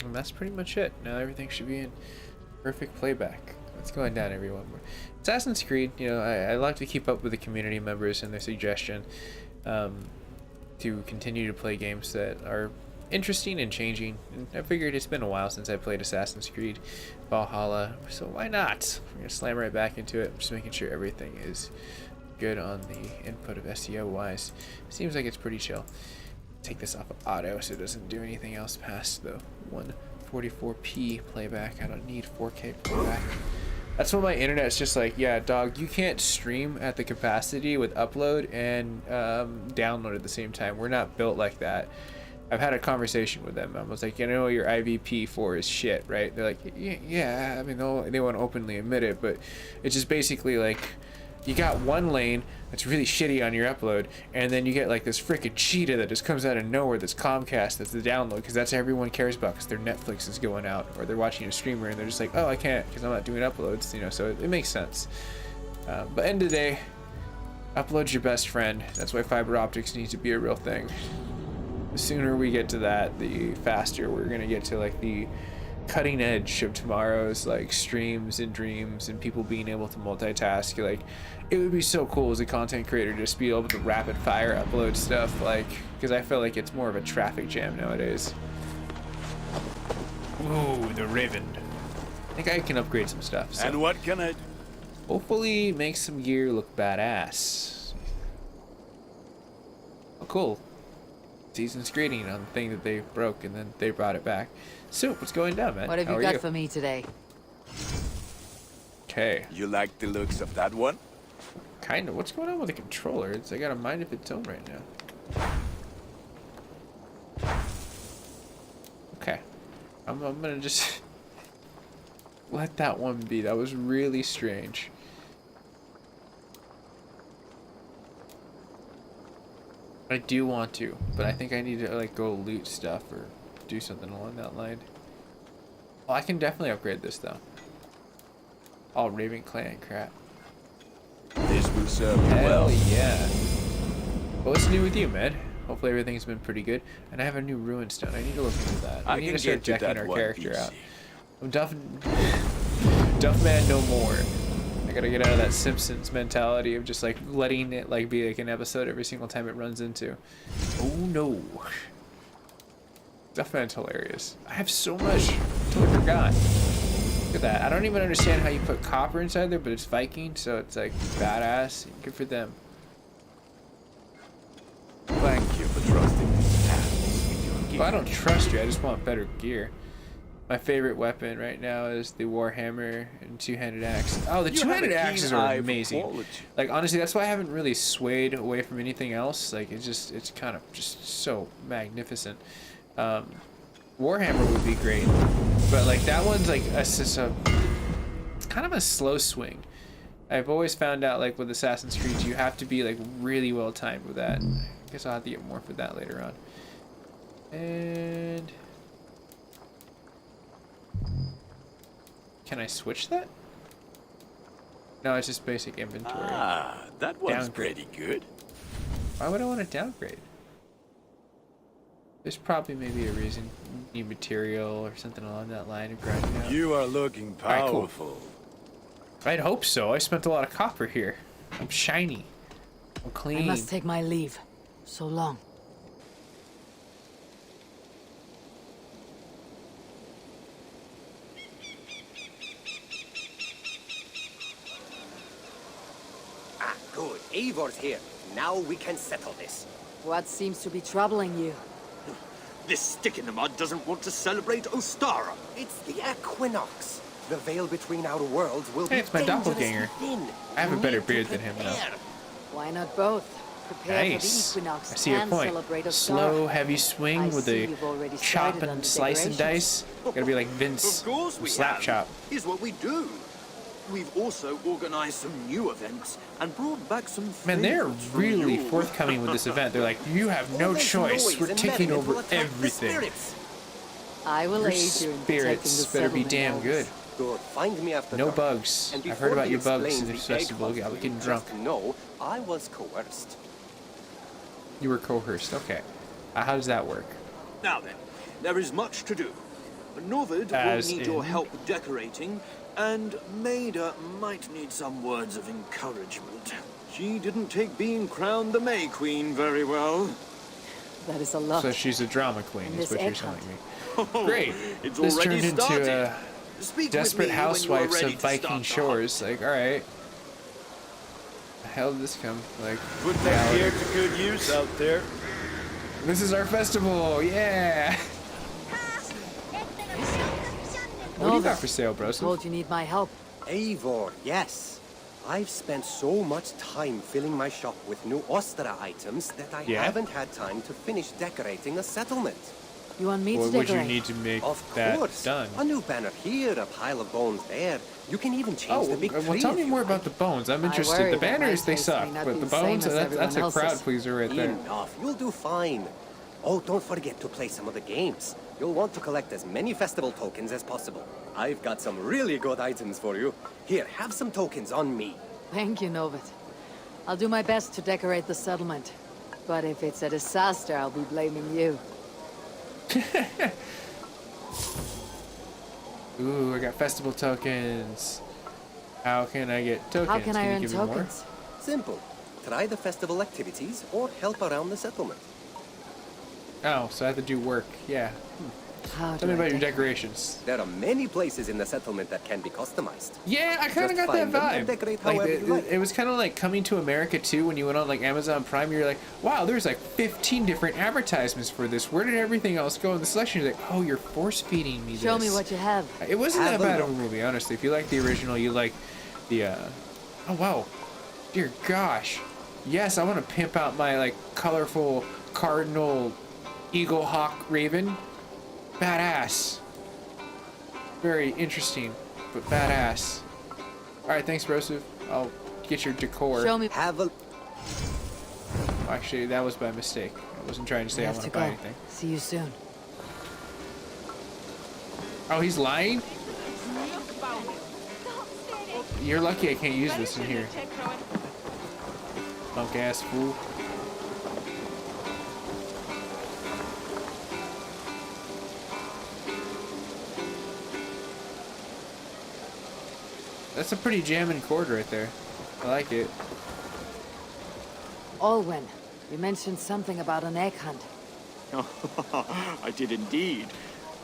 And that's pretty much it. Now everything should be in perfect playback. What's going down, everyone? Assassin's Creed, you know, I like to keep up with the community members and their suggestion to continue to play games that are interesting and changing. And I figured it's been a while since I played Assassin's Creed Valhalla, so why not? We're gonna slam right back into it. Just making sure everything is good on the input of SEO wise. Seems like it's pretty chill. Take this off of auto so it doesn't do anything else past the 144p playback. I don't need 4K playback. That's when my internet's just like, yeah, dog, you can't stream at the capacity with upload and download at the same time. We're not built like that. I've had a conversation with them. I was like, you know, your IVP4 is shit, right? They're like, yeah. I mean, they won't openly admit it, but it's just basically like, you got one lane that's really shitty on your upload, and then you get like this freaking cheetah that just comes out of nowhere that's Comcast, that's the download, because that's what everyone cares about, because their Netflix is going out, or they're watching a streamer and they're just like, oh, I can't because I'm not doing uploads, you know, so it makes sense. But end of the day, upload's your best friend. That's why fiber optics needs to be a real thing. The sooner we get to that, the faster we're gonna get to like the cutting edge of tomorrow's like streams and dreams and people being able to multitask. Like, it would be so cool as a content creator to just be able to rapid fire upload stuff, like, because I feel like it's more of a traffic jam nowadays. Ooh, the Raven. I think I can upgrade some stuff, so. And what can I do? Hopefully make some gear look badass. Oh, cool. Season's greeting on the thing that they broke and then they brought it back. Soup, what's going down, man? What have you got for me today? Okay. You like the looks of that one? Kind of. What's going on with the controller? I got a mind of its own right now. Okay. I'm gonna just let that one be. That was really strange. I do want to, but I think I need to like go loot stuff or do something along that line. Well, I can definitely upgrade this though. All Raven Clan crap. This will serve you Hell well. yeah. Well, what's new with you, man? Hopefully everything's been pretty good. And I have a new ruin stone. I need to look into that. We need to start decking our character out. I'm Duff Man no more. I gotta get out of that Simpsons mentality of just like letting it like be like an episode every single time it runs into. Oh no. Duff Man's hilarious. I have so much. I totally forgot. Look at that. I don't even understand how you put copper inside there, but it's Viking, so it's like badass. Good for them. Thank you for trusting me. Well, I don't trust you. I just want better gear. My favorite weapon right now is the Warhammer and two-handed axe. Oh, the two-handed axes are amazing. Like, honestly, that's why I haven't really swayed away from anything else. Like, it's kind of just so magnificent. Warhammer would be great, but like that one's like it's kind of a slow swing. I've always found out like with Assassin's Creed you have to be like really well timed with that. I guess I'll have to get more for that later on. And can I switch that? No, it's just basic inventory. Ah, that one's Downgrade. pretty good. Why would I want to downgrade? There's probably maybe a reason. Need material or something along that line of grinding out. You are looking powerful. All right, cool. I'd hope so. I spent a lot of copper here. I'm shiny. I'm clean. I must take my leave. So long. Ah, good. Eivor's here. Now we can settle this. What seems to be troubling you? This stick in the mud doesn't want to celebrate Ostara. It's the equinox. The veil between our worlds will Hey, be it's my doppelganger. thin. I have a You better need to beard than him, though. prepare. Why not both? Prepare Nice. for the equinox I see your and point. celebrate Ostara. Slow, heavy swing I with see the you've already chop started on and the slice and decorations. dice. Gotta be like Vince. Of course we Slap have. chop. Here's what we do. We've also organized some new events and brought back some Man, they're favorites from really you. forthcoming with this event. They're like, you have no All this choice. noise We're and taking merriment will over attract the everything. spirits. I will Your aid you in protecting the spirits better be settlement damn walls. good. Good. Find me after No dark. bugs. And I've heard before about he your bugs explains in this the egg festival. hunt Yeah, we're to getting you, drunk. just know I was coerced. You were coerced. Okay. How does that work? Now then, there is much to do. Novid will As need your in? help decorating, and Maida might need some words of encouragement. She didn't take being crowned the May Queen very well. That is a lot. So she's a drama queen, And is this what you're egg telling hunt. me. Great. It's This already turned started. into Speak Desperate with me when you are Housewives ready of to Viking start the Shores. Like, alright. The hell did this come? Like, Put that gear to good use out there. this is our festival! Yeah! What do you got for sale, bro? Told you need my help. Eivor, yes. I've spent so much time filling my shop with new Ostra items that I Yeah? haven't had time to finish decorating a settlement. You want me What to would you decorate? need to make Of that course. done? A new banner here, a pile of bones there. You can even change Oh, the big well, tree tell if me you more like. about the bones. I'm I interested. worry The that my banners, they taste suck, may not but be the the same bones, as that's a everyone crowd else's. pleaser right there. Enough. You'll do fine. Oh, don't forget to play some of the games. You'll want to collect as many festival tokens as possible. I've got some really good items for you. Here, have some tokens on me. Thank you, Novid. I'll do my best to decorate the settlement. But if it's a disaster, I'll be blaming you. Ooh, I got festival tokens. How can I get tokens? How can I you earn give me more? tokens? Simple. Try the festival activities or help around the settlement. Oh, so I have to do work. Yeah. How Tell do me I about your decorate? decorations. There are many places in the settlement that can be customized. Yeah, I kind of Just got that find them and vibe. decorate Like, however you like. it was kind of like Coming to America too. When you went on like Amazon Prime, you're like, wow, there's like 15 different advertisements for this. Where did everything else go in the selection? You're like, oh, you're force feeding me this. Show me what you have. It wasn't Have that a bad of a look. movie, honestly. If you like the original, you like the. Oh wow, dear gosh, yes, I want to pimp out my like colorful cardinal, eagle, hawk, raven. Badass. Very interesting, but badass. All right, thanks, Broseph. I'll get your decor. Show me. Have a Actually, that was by mistake. I wasn't trying to say I have want to to buy go. anything. See you soon. Oh, he's lying? You're lucky I can't use this in here. Punk ass fool. That's a pretty jamming chord right there. I like it. Olwen, you mentioned something about an egg hunt. I did indeed.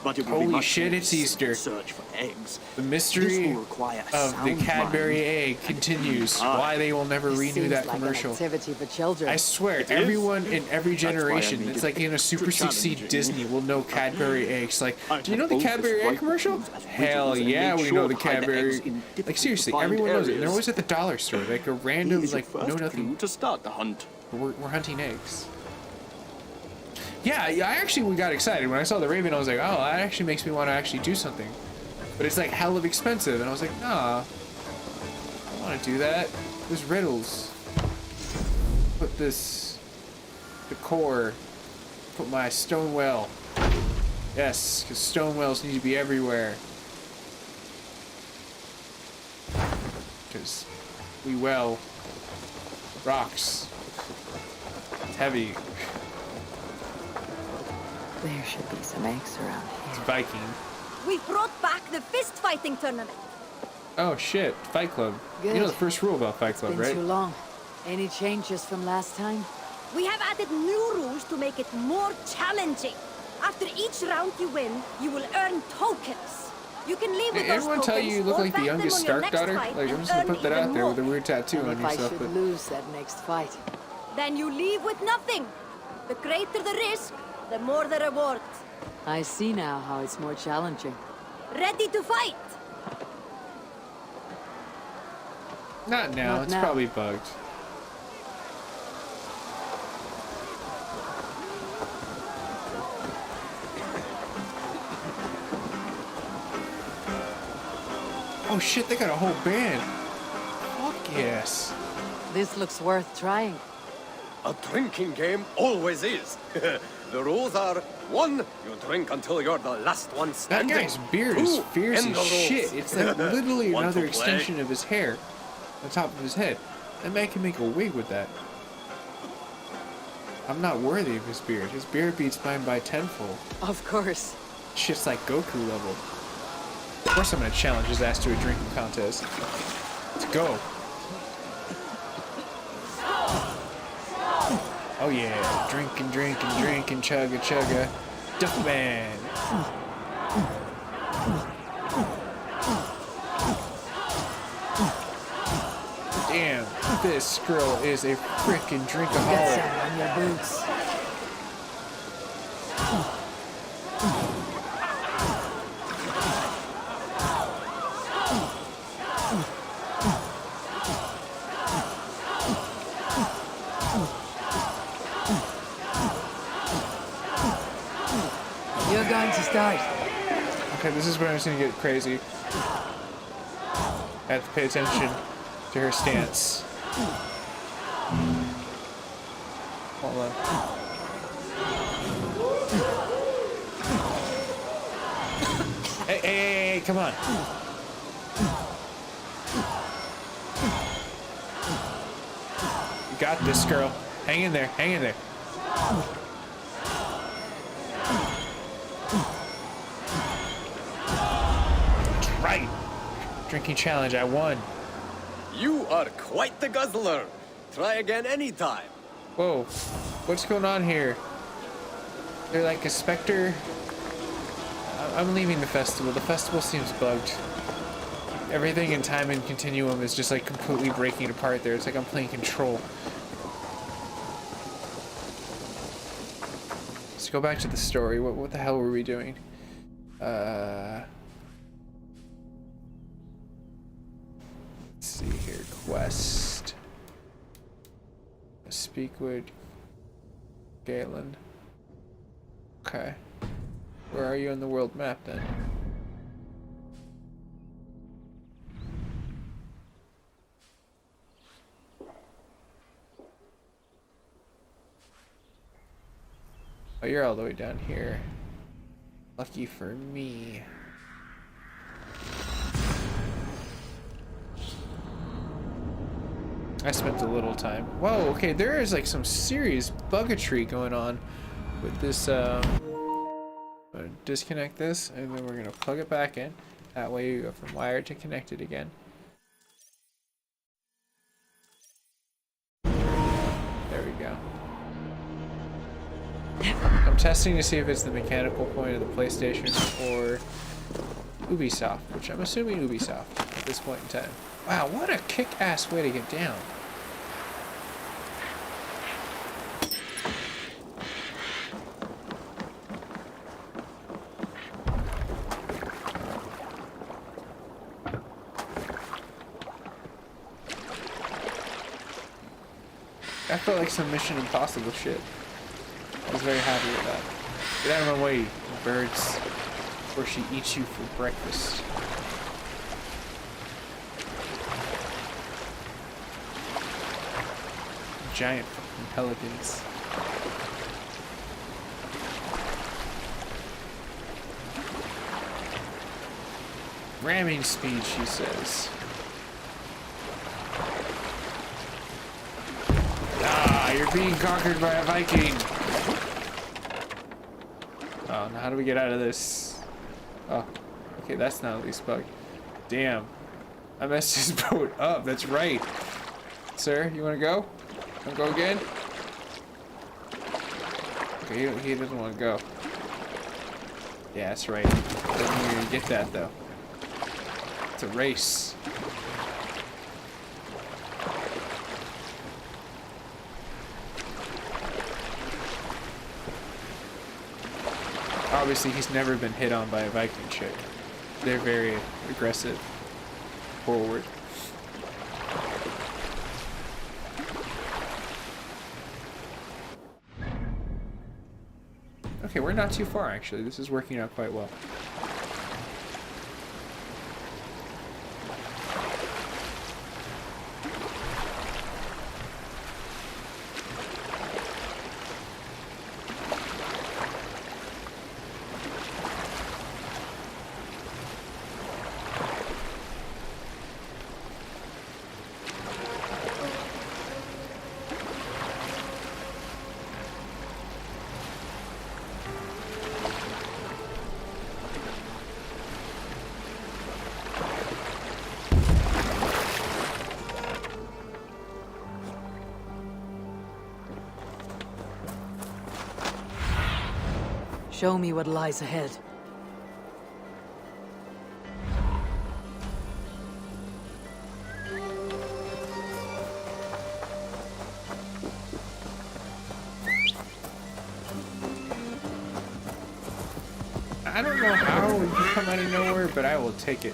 But it will Holy be much shit, more it's Easter. Search for eggs. The This mystery will require of the sound Cadbury mind. egg continues. Ah. Why they will never This renew seems that like commercial. An activity for children. I swear, It is? everyone in every That's why I generation, made it's it like in a Super extra 60 challenging. Disney will know Cadbury eggs. Like, I do you know have the both Cadbury this egg right commercial? as Hell riddles and yeah, made we sure know the to hide the Cadbury. eggs in Like difficult seriously, to find everyone knows it. And they're areas. always at the dollar store, like a random, Here's your like no first nothing. clue to start the hunt. We're hunting eggs. Yeah, I actually we got excited when I saw the Raven. I was like, oh, that actually makes me want to actually do something. But it's like hell of expensive, and I was like, nah, I don't want to do that. There's riddles. Put this decor. Put my stone well. Yes, because stone wells need to be everywhere. Because we well rocks. It's heavy. There should be some eggs around It's here. Viking. We've brought back the fist fighting tournament. Oh shit, Fight Club. You know Good. the first rule about Fight Club, Been right? too long. Any changes from last time? We have added new rules to make it more challenging. After each round you win, you will earn tokens. You can leave with Did those everyone tell you you tokens look or like the bet them youngest on your Stark next daughter? fight Like, I'm and just gonna earn put that even out there with a more. weird tattoo And on if I yourself, should but lose that next fight? Then you leave with nothing. The greater the risk, the more the reward. I see now how it's more challenging. Ready to fight? not now. Not It's now. probably bugged. Oh shit, they got a whole band. Fuck yes. This looks worth trying. A drinking game always is. The rules are: 1, you drink until you're the last one That standing. guy's beard is 2, fierce end as the rules. shit. It's like literally Want another to play? extension of his hair on top of his head. That man can make a wig with that. I'm not worthy of his beard. His beard beats mine by tenfold. Of course. Shit's like Goku level. Of course I'm gonna challenge his ass to a drinking contest. Let's go. Oh yeah, drink and drink and drink and chugga chugga. Duckman. Damn, this girl is a freaking drinkaholic. Get some on your boots. You're going to start. Okay, this is where I'm just gonna get crazy. I have to pay attention to her stance. Hold on. Hey, hey, hey, hey, come on. You got this, girl. Hang in there, hang in there. That's right. Drinking challenge, I won. You are quite the guzzler. Try again anytime. Whoa, what's going on here? They're like a specter. I'm leaving the festival. The festival seems bugged. Everything in time and continuum is just like completely breaking apart there. It's like I'm playing Control. Let's go back to the story. What the hell were we doing? Let's see here. Quest. Speak with Galen. Okay. Where are you on the world map then? Oh, you're all the way down here. Lucky for me. I spent a little time. Whoa, okay, there is like some serious buggetry going on with this. I'm gonna disconnect this, and then we're gonna plug it back in. That way you go from wired to connected again. There we go. I'm testing to see if it's the mechanical point of the PlayStation or Ubisoft, which I'm assuming Ubisoft at this point in time. Wow, what a kick-ass way to get down. That felt like some Mission Impossible shit. I was very happy with that. Get out of my way, birds, before she eats you for breakfast. Giant fucking pelicans. Ramming speed, she says. Ah, you're being conquered by a Viking. Oh, now how do we get out of this? Oh, okay, that's not at least bugged. Damn, I messed his boat up. That's right. Sir, you want to go? Want to go again? Okay, he doesn't want to go. Yeah, that's right. Doesn't mean you're gonna get that though. It's a race. Obviously, he's never been hit on by a Viking chick. They're very aggressive, forward. Okay, we're not too far actually. This is working out quite well. Show me what lies ahead. I don't know how you come out of nowhere, but I will take it.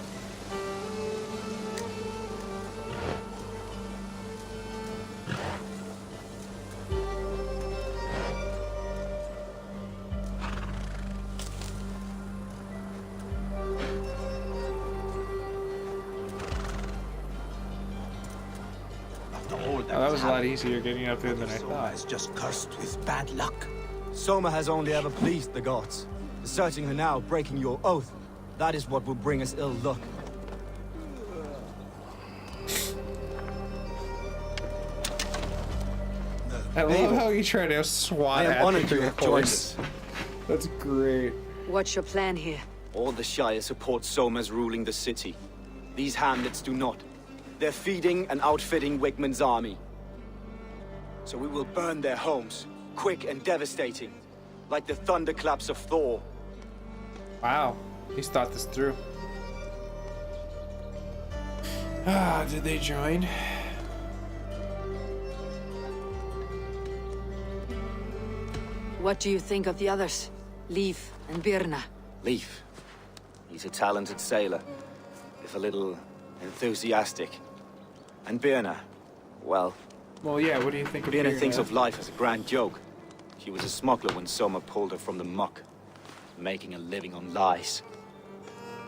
Oh, that was a lot easier getting up there than I thought. Is just cursed with bad luck. Soma has only ever pleased the gods. Deserting her now, breaking your oath, that is what will bring us ill luck. I love how you try to swat I am honored at you the have joined horse. us. That's great. What's your plan here? All the Shire support Soma's ruling the city. These hamlets do not. They're feeding and outfitting Wigmund's army. So we will burn their homes, quick and devastating, like the thunderclaps of Thor. Wow, he's thought this through. Ah, did they join? What do you think of the others? Leif and Birna? Leif. He's a talented sailor, if a little enthusiastic. And Birna, well... Well, yeah, what do you think of Birna thinks of life as a grand joke. She was a smuggler when Soma pulled her from the muck, making a living on lies.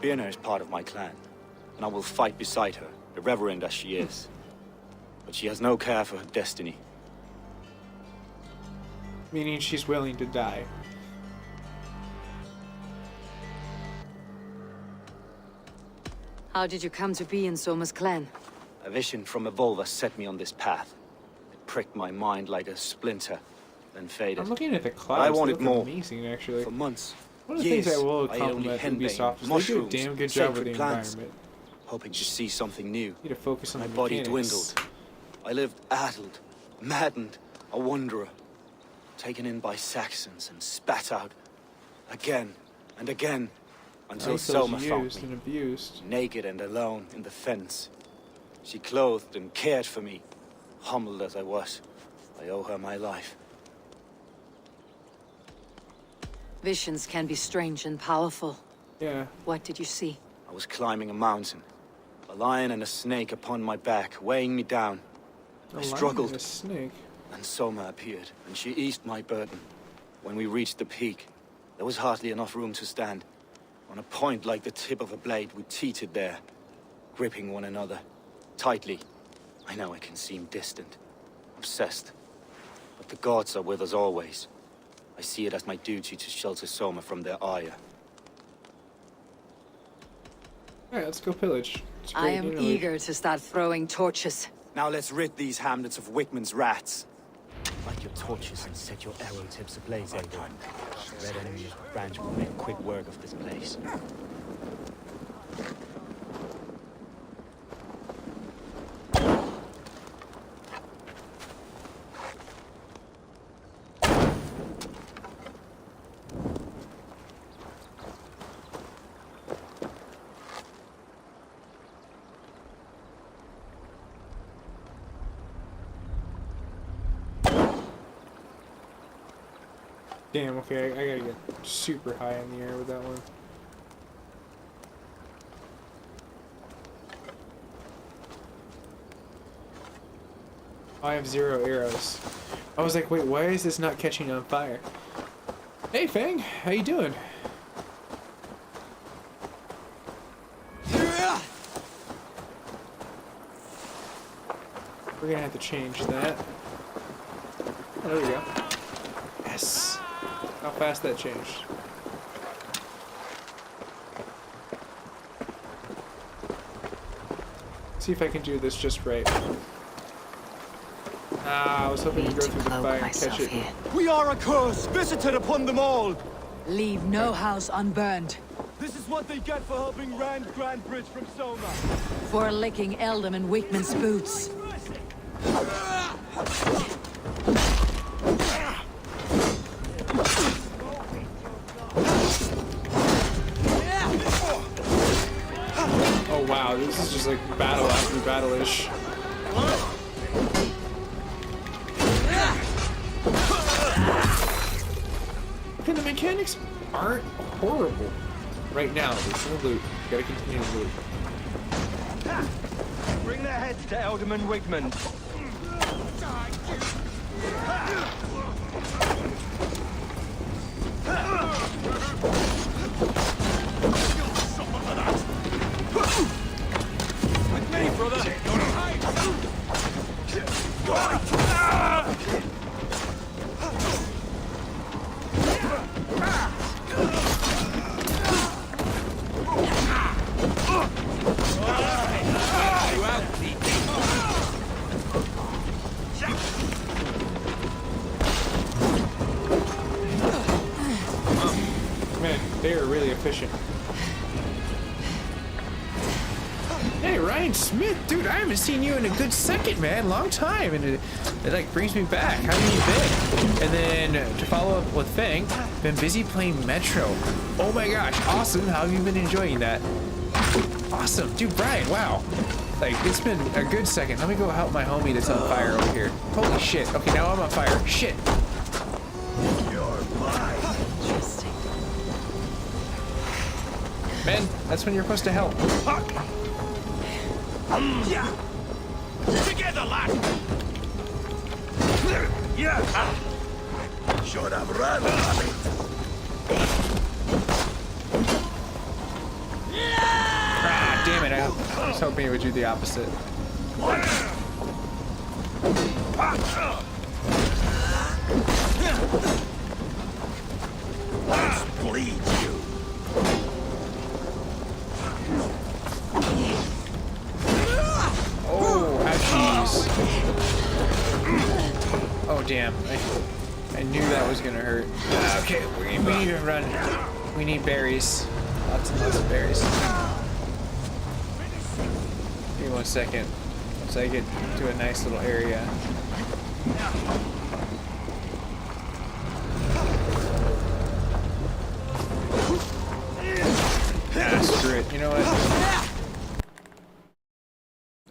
Birna is part of my clan, and I will fight beside her, irreverent as she is. But she has no care for her destiny. Meaning she's willing to die. How did you come to be in Soma's clan? A vision from Evolva set me on this path. It pricked my mind like a splinter, then faded. I'm looking at the clouds. I wanted They look more. amazing, actually. For months, One of the years, things I will I ate only compliment henbane, Ubisoft is they do a mushrooms, damn good job with sacred the plants, environment. hoping to see something new. You need to focus on My the body mechanics. dwindled. I lived addled, maddened, a wanderer, taken in by Saxons and spat out again and again until Soma found used me, and abused. naked and alone in the fence. She clothed and cared for me, humbled as I was. I owe her my life. Visions can be strange and powerful. Yeah. What did you see? I was climbing a mountain, a lion and a snake upon my back, weighing me down. I struggled. A snake. And Soma appeared, and she eased my burden. When we reached the peak, there was hardly enough room to stand. On a point like the tip of a blade, we teetered there, gripping one another, tightly. I know it can seem distant, obsessed, but the gods are with us always. I see it as my duty to shelter Soma from their ire. Alright, let's go pillage. It's I great, am you know, eager to start throwing torches. Now let's rid these hamlets of Wigmund's rats. Light your torches and set your arrow tips ablaze, Elder. Red enemy's branch will make quick work of this place. Damn, okay, I gotta get super high in the air with that one. I have 0 arrows. I was like, wait, why is this not catching on fire? Hey, Fang, how you doing? We're gonna have to change that. Oh, there we go. Yes! How fast that changed. See if I can do this just right. Ah, I was hoping to go through the fire and catch it. Here. We are a curse visited upon them all! Leave no house unburned. This is what they get for helping Rand Grandbridge from Soma. For licking Eldom and Wickman's boots. Oh wow, this is just like battle after battle-ish. Okay, the mechanics aren't horrible right now. There's no loot. Gotta continue to loot. Bring their heads to Alderman Wigman. With me, brother. Man, they are really efficient. Hey, Ryan Smith, dude, I haven't seen you in a good second, man. Long time, and it like brings me back. How have you been? And then to follow up with Fang, been busy playing Metro. Oh my gosh, awesome. How have you been enjoying that? Awesome, dude, Brian, wow. Like, it's been a good second. Let me go help my homie that's on fire over here. Holy shit. Okay, now I'm on fire. Shit. Interesting. Man, that's when you're supposed to help. Together, lad. Yeah. Should have run. Ah, damn it. I was hoping it would do the opposite. Bleed you. Oh, ouchies. Oh, damn. I knew that was gonna hurt. Okay, we need to run. We need berries. Lots and lots of berries. Give me 1 second. Once I get to a nice little area. Ah, screw it. You know what?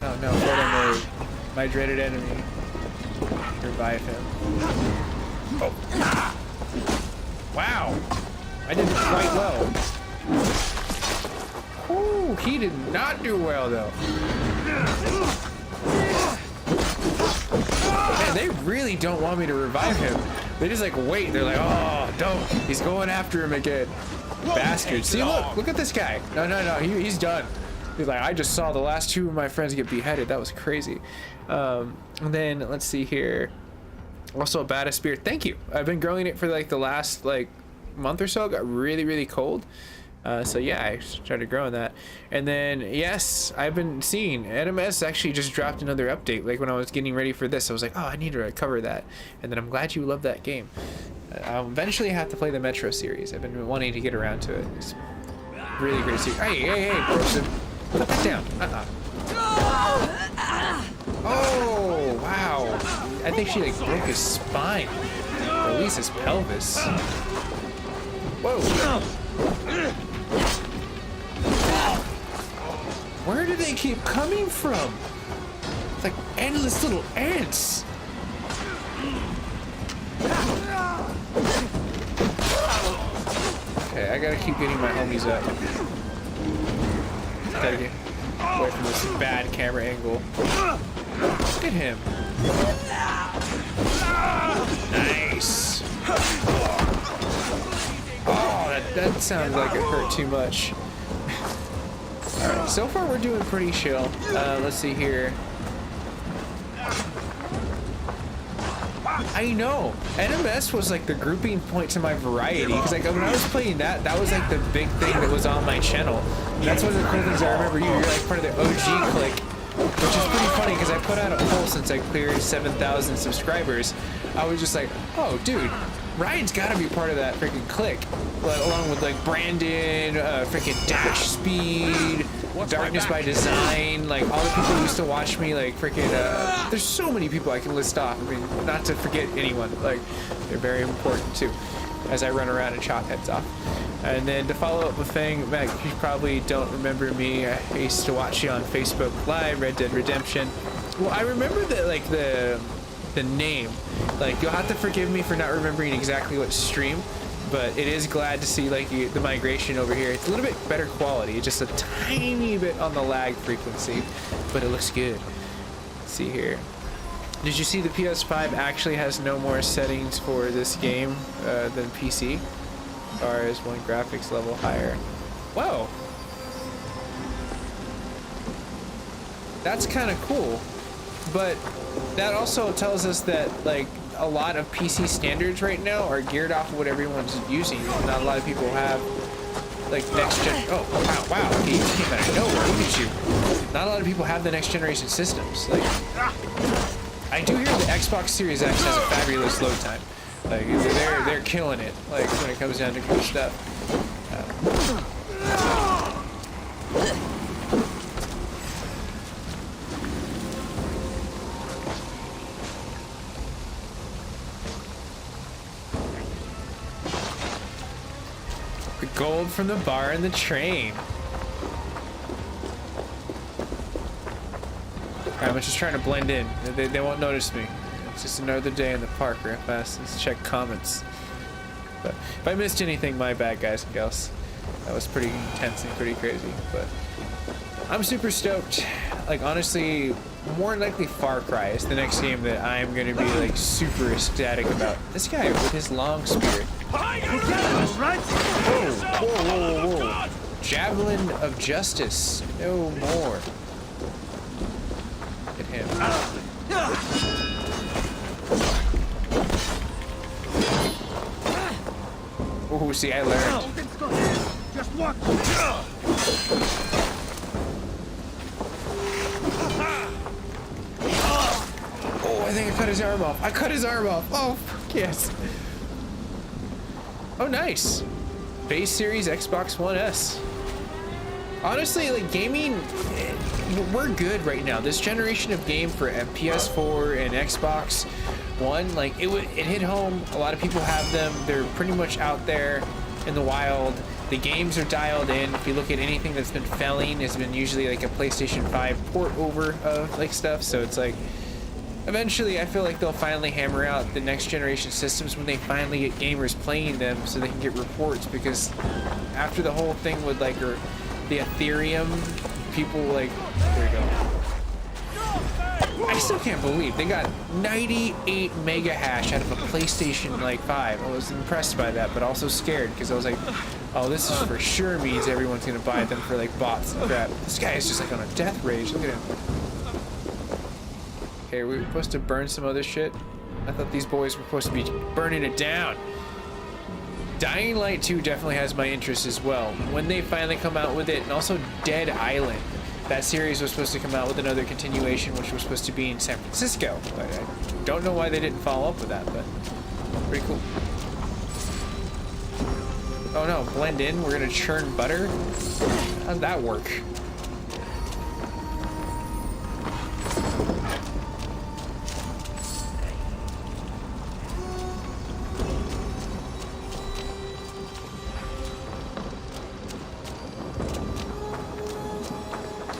Oh no, photo mode. My dreaded enemy. Revive him. Oh. Wow. I did quite well. Ooh, he did not do well though. Man, they really don't want me to revive him. They just like wait. They're like, oh, don't. He's going after him again. Bastard. See, look at this guy. No, he's done. He's like, I just saw the last 2 of my friends get beheaded. That was crazy. And then let's see here. Also, a Bada Spear. Thank you. I've been growing it for like the last like month or so. It got really cold. So yeah, I started growing that. And then yes, I've been seeing NMS actually just dropped another update. Like when I was getting ready for this, I was like, oh, I need to cover that. And then I'm glad you love that game. I'll eventually have to play the Metro series. I've been wanting to get around to it. It's really great series. Hey, Brooklyn. Put that down. Oh, wow. I think she like broke his spine. Or at least his pelvis. Whoa. Where do they keep coming from? It's like endless little ants. Okay, I gotta keep getting my homies up. Gotta get away from this bad camera angle. Look at him. Nice. Oh, that sounds like it hurt too much. Alright, so far we're doing pretty chill. Let's see here. I know. NMS was like the grouping point to my variety. Because like when I was playing that was like the big thing that was on my channel. And that's one of the cool things I remember you're like part of the OG clique. Which is pretty funny because I put out a poll since I cleared 7,000 subscribers. I was just like, oh dude, Ryan's gotta be part of that freaking clique. Along with like Brandon, freaking Dash Speed, Darkness by Design, like all the people who used to watch me, like freaking, there's so many people I can list off. I mean, not to forget anyone, like they're very important too. as I run around and chop heads off. And then to follow up the thing, Mac, you probably don't remember me. I used to watch you on Facebook Live, Red Dead Redemption. Well, I remember that, like, the name. Like, you'll have to forgive me for not remembering exactly what stream, but it is glad to see, like, the migration over here. It's a little bit better quality. It's just a tiny bit on the lag frequency, but it looks good. Let's see here. Did you see the PS5 actually has no more settings for this game than PC? Or is one graphics level higher? Whoa! That's kind of cool. But that also tells us that, like, a lot of PC standards right now are geared off of what everyone's using. Not a lot of people have, like, next gen. Oh, wow, he came out of nowhere. Look at you. Not a lot of people have the next generation systems. Like, I do hear the Xbox Series X has a fabulous load time. Like, they're killing it. Like, when it comes down to good stuff. The gold from the bar and the train. I'm just trying to blend in. They won't notice me. It's just another day in the park real fast. Let's check comments. But if I missed anything, my bad, guys and gals. That was pretty intense and pretty crazy. But I'm super stoked. Like, honestly, more than likely Far Cry is the next game that I'm going to be, like, super ecstatic about. This guy with his long spear. Whoa. Javelin of Justice. No more. Hit him. Oh, see, I learned. Just watch. Oh, I think I cut his arm off. I cut his arm off. Oh, fuck yes. Oh, nice. Base Series Xbox One S. Honestly, like, gaming, we're good right now. This generation of game for PS4 and Xbox One, like, it hit home. A lot of people have them. They're pretty much out there in the wild. The games are dialed in. If you look at anything that's been failing, it's been usually like a PlayStation 5 port over of like stuff. So it's like, eventually I feel like they'll finally hammer out the next generation systems when they finally get gamers playing them so they can get reports, because after the whole thing with like the Ethereum, people like, there we go. I still can't believe they got 98 mega hash out of a PlayStation like 5. I was impressed by that, but also scared, because I was like, oh, this is for sure means everyone's gonna buy them for like bots and crap. This guy is just like on a death rage. Look at him. Okay, we were supposed to burn some other shit. I thought these boys were supposed to be burning it down. Dying Light 2 definitely has my interest as well. When they finally come out with it, and also Dead Island. That series was supposed to come out with another continuation, which was supposed to be in San Francisco. But I don't know why they didn't follow up with that, but pretty cool. Oh no, blend in, we're gonna churn butter? How'd that work?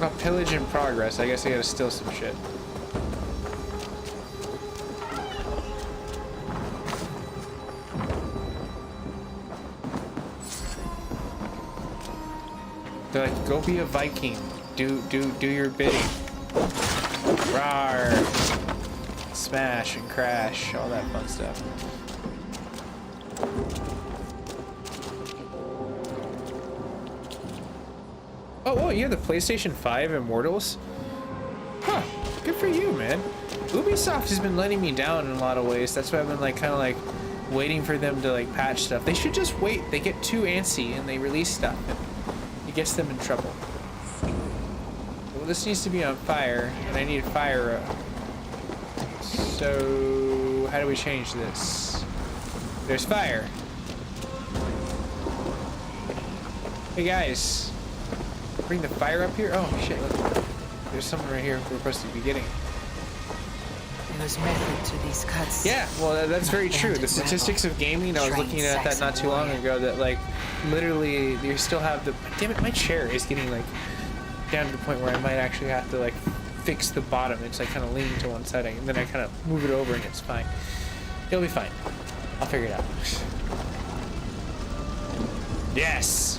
Oh, pillage in progress. I guess I gotta steal some shit. They're like, go be a Viking. Do your bidding. Rawr. Smash and crash. All that fun stuff. Oh, you have the PlayStation 5 Immortals? Huh, good for you, man. Ubisoft has been letting me down in a lot of ways. That's why I've been like kind of like waiting for them to like patch stuff. They should just wait. They get too antsy and they release stuff and it gets them in trouble. Well, this needs to be on fire and I need fire up. So how do we change this? There's fire. Hey guys. Bring the fire up here? Oh shit, look. There's something right here we're supposed to be getting. There's method to these cuts. Yeah, well, that's very true. The statistics of gaming, I was looking at that not too long ago, that like literally you still have the, damn it, my chair is getting like down to the point where I might actually have to like fix the bottom. It's like kind of leaning to one side, and then I kind of move it over and it's fine. It'll be fine. I'll figure it out. Yes!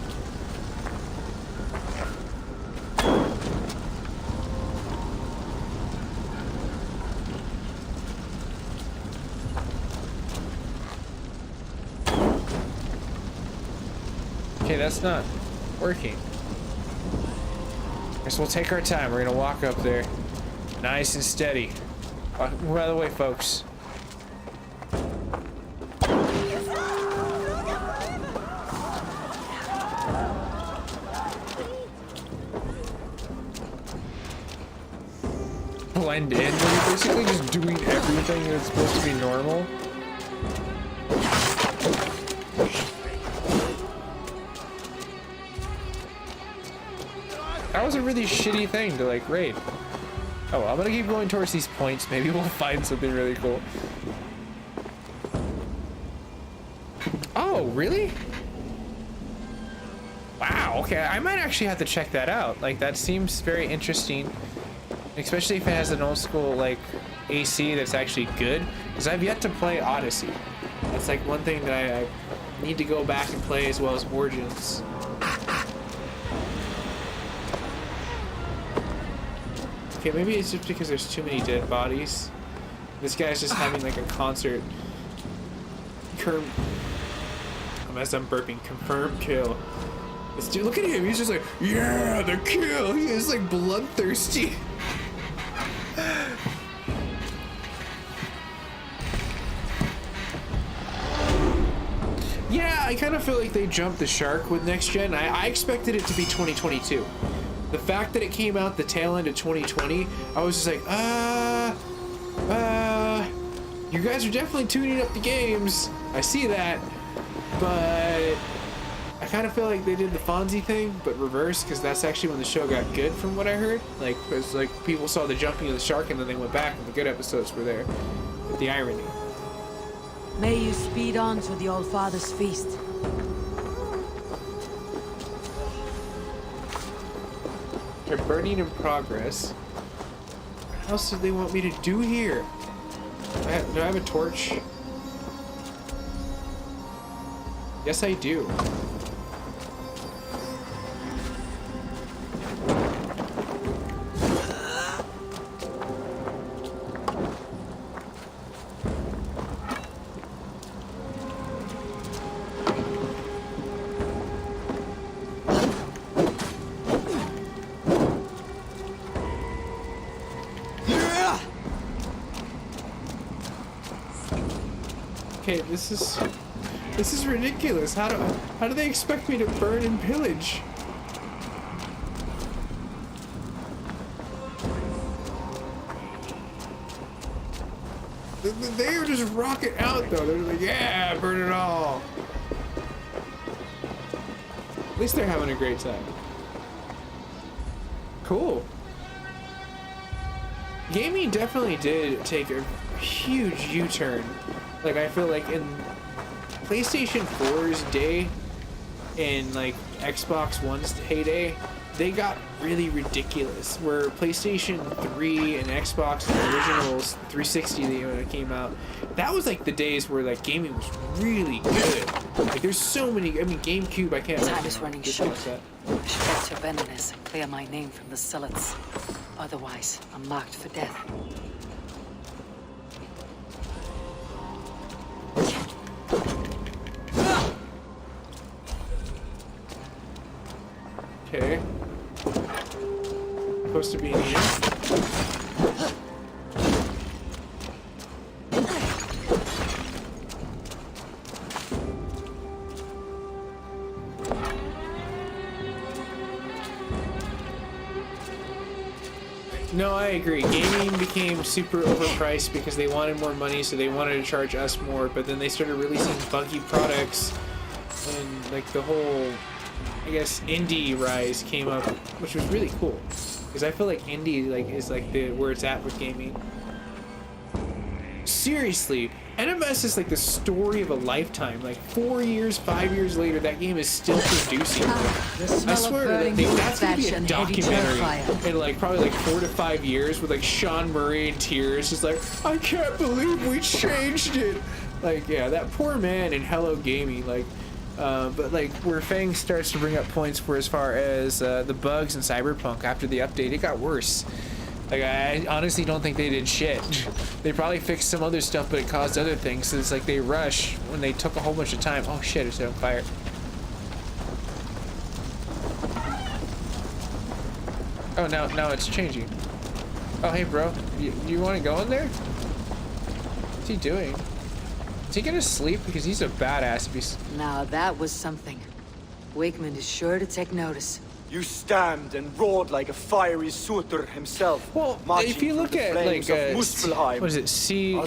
Okay, that's not working. Guess we'll take our time. We're gonna walk up there, nice and steady. Move out of the way, folks. Blend in? Are you basically just doing everything that's supposed to be normal? That was a really shitty thing to like raid. Oh, well, I'm gonna keep going towards these points. Maybe we'll find something really cool. Oh, really? Wow, okay, I might actually have to check that out. Like, that seems very interesting. Especially if it has an old school, like, AC that's actually good. Because I've yet to play Odyssey. That's like one thing that I need to go back and play, as well as Origins. Okay, maybe it's just because there's too many dead bodies. This guy's just having like a concert. As I'm burping, confirmed kill. This dude, look at him, he's just like, yeah, the kill. He is like bloodthirsty. Yeah, I kind of feel like they jumped the shark with next gen. I expected it to be 2022. The fact that it came out the tail end of 2020, I was just like, you guys are definitely tuning up the games. I see that, but I kind of feel like they did the Fonzie thing, but reverse, because that's actually when the show got good, from what I heard. Like, because like people saw the jumping of the shark and then they went back and the good episodes were there. But the irony. May you speed on to the Old Father's feast. They're burning in progress. What else do they want me to do here? Do I have a torch? Yes, I do. Okay, this is ridiculous. How do they expect me to burn and pillage? They are just rocking out though. They're like, yeah, burn it all. At least they're having a great time. Cool. Gaming definitely did take a huge U-turn. Like, I feel like in PlayStation 4's day and like Xbox One's heyday, they got really ridiculous. Where PlayStation 3 and Xbox and the originals 360 when it came out, that was like the days where like gaming was really good. Like, there's so many. I mean, GameCube, I can't. Time is running short. I should get to Beninus and clear my name from the Silets. Otherwise, I'm marked for death. Okay. Supposed to be in here. No, I agree. Gaming became super overpriced because they wanted more money, so they wanted to charge us more, but then they started releasing buggy products, and like the whole, I guess, indie rise came up, which was really cool, because I feel like indie like is like the where it's at with gaming. seriously, NMS is like the story of a lifetime. Like 4 years, 5 years later, that game is still producing. I swear that's gonna be a documentary in like probably like 4 to 5 years with like Sean Murray in tears, just like, I can't believe we changed it. Like, yeah, that poor man in Hello Gaming, like. But like where Fang starts to bring up points for as far as the bugs in Cyberpunk after the update, it got worse. Like, I honestly don't think they did shit. They probably fixed some other stuff, but it caused other things. So it's like they rush when they took a whole bunch of time. Oh shit, it's on fire. Oh, now it's changing. Oh, hey bro, you want to go in there? What's he doing? Is he gonna sleep? Because he's a badass if he's... Now that was something. Wakeman is sure to take notice. You stamped and roared like a fiery Surtur himself. Well, if you look at like what is it, CD